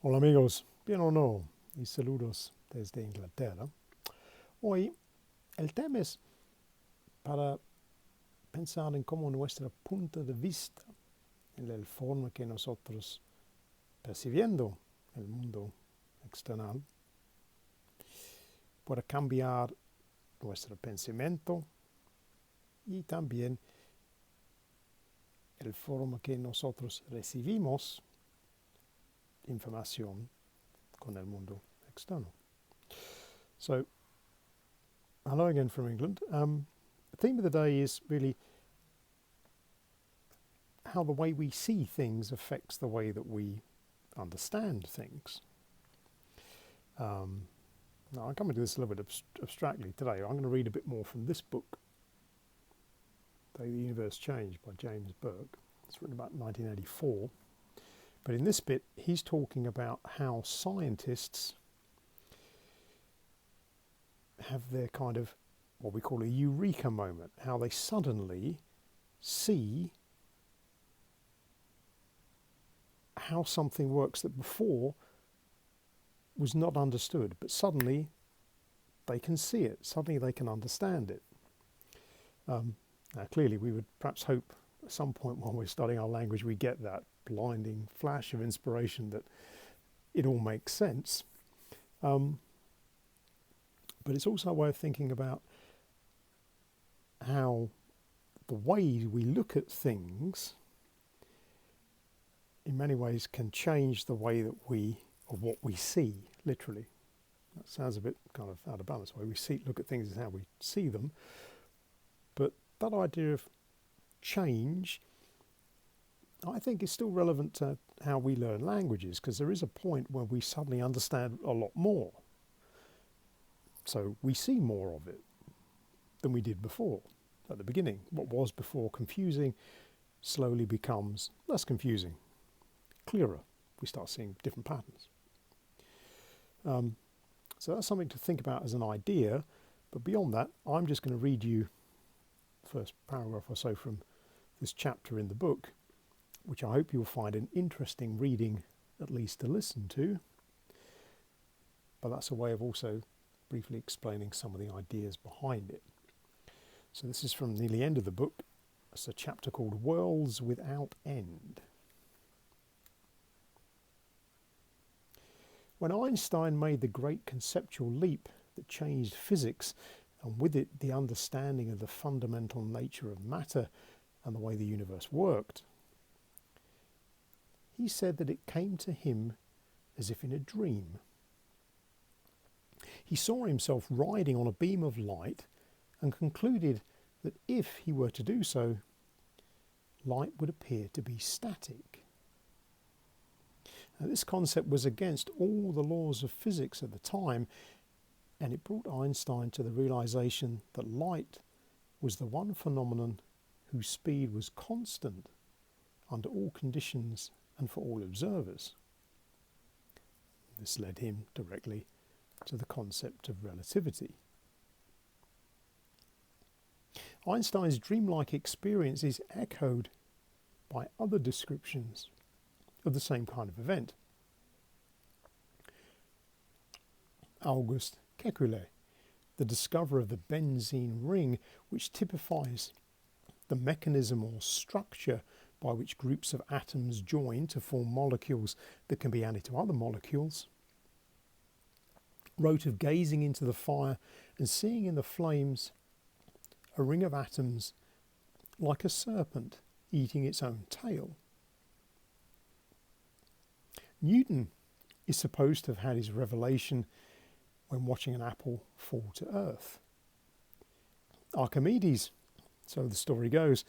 Hola amigos, bien o no, y saludos desde Inglaterra. Hoy el tema es para pensar en cómo nuestro punto de vista, en la forma que nosotros percibiendo el mundo externo, puede cambiar nuestro pensamiento y también el forma que nosotros recibimos información con el mundo externo. So, hello again from England. The theme of the day is really how the way we see things affects the way that we understand things. Now, I'm coming to this a little bit abstractly today. I'm going to read a bit more from this book, The Universe Changed by James Burke. It's written about 1984. But in this bit, he's talking about how scientists have their kind of what we call a eureka moment, how they suddenly see how something works that before was not understood, but suddenly they can see it, suddenly they can understand it. Now clearly we would perhaps hope at some point when we're studying our language we get that blinding flash of inspiration that it all makes sense. But it's also a way of thinking about how the way we look at things in many ways can change the way that of what we see, literally. That sounds a bit kind of out of balance. The way we look at things is how we see them. But that idea of change, I think, is still relevant to how we learn languages, because there is a point where we suddenly understand a lot more. So we see more of it than we did before at the beginning. What was before confusing slowly becomes less confusing, clearer. We start seeing different patterns. So that's something to think about as an idea. But beyond that, I'm just going to read you the first paragraph or so from this chapter in the book, which I hope you'll find an interesting reading, at least to listen to. But that's a way of also briefly explaining some of the ideas behind it. So this is from near the end of the book. It's a chapter called Worlds Without End. When Einstein made the great conceptual leap that changed physics, and with it the understanding of the fundamental nature of matter and the way the universe worked, he said that it came to him as if in a dream. He saw himself riding on a beam of light and concluded that if he were to do so, light would appear to be static. Now, this concept was against all the laws of physics at the time, and it brought Einstein to the realization that light was the one phenomenon whose speed was constant under all conditions and for all observers. This led him directly to the concept of relativity. Einstein's dreamlike experience is echoed by other descriptions of the same kind of event. August Kekulé, the discoverer of the benzene ring, which typifies the mechanism or structure by which groups of atoms join to form molecules that can be added to other molecules, wrote of gazing into the fire and seeing in the flames a ring of atoms like a serpent eating its own tail. Newton is supposed to have had his revelation when watching an apple fall to earth. Archimedes, so the story goes,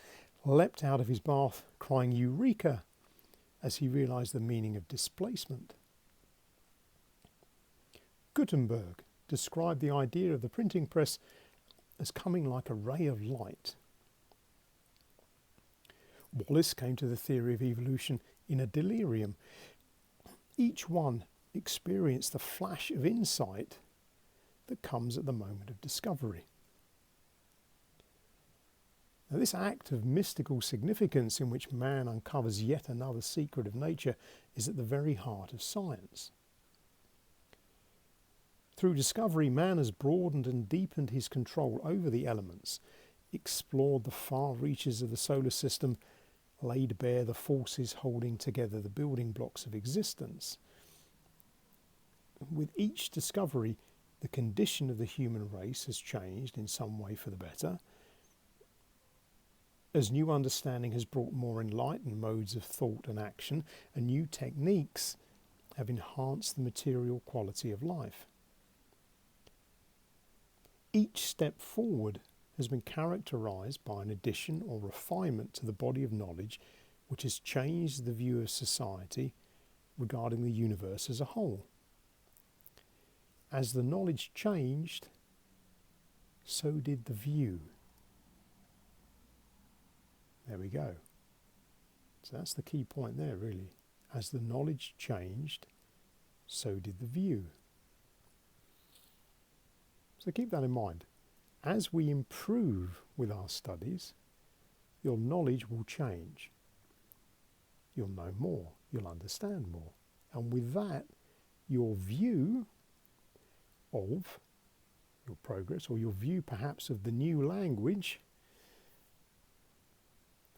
leapt out of his bath crying Eureka as he realized the meaning of displacement. Gutenberg described the idea of the printing press as coming like a ray of light. Wallace came to the theory of evolution in a delirium. Each one experienced the flash of insight that comes at the moment of discovery. Now, this act of mystical significance in which man uncovers yet another secret of nature is at the very heart of science. Through discovery, man has broadened and deepened his control over the elements, explored the far reaches of the solar system, laid bare the forces holding together the building blocks of existence. With each discovery, the condition of the human race has changed in some way for the better, as new understanding has brought more enlightened modes of thought and action, and new techniques have enhanced the material quality of life. Each step forward has been characterized by an addition or refinement to the body of knowledge which has changed the view of society regarding the universe as a whole. As the knowledge changed, so did the view. There we go. So that's the key point there, really. As the knowledge changed, so did the view. So keep that in mind. As we improve with our studies, your knowledge will change. You'll know more, you'll understand more. And with that, your view of your progress, or your view perhaps of the new language,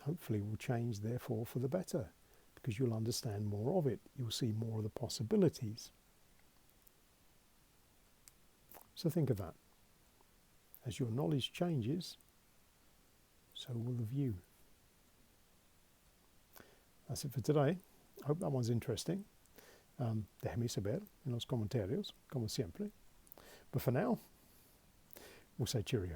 hopefully will change therefore for the better, because you'll understand more of it. You'll see more of the possibilities. So think of that. As your knowledge changes, so will the view. That's it for today. I hope that one's interesting. Déjame saber en los comentarios, como siempre. But for now, we'll say cheerio.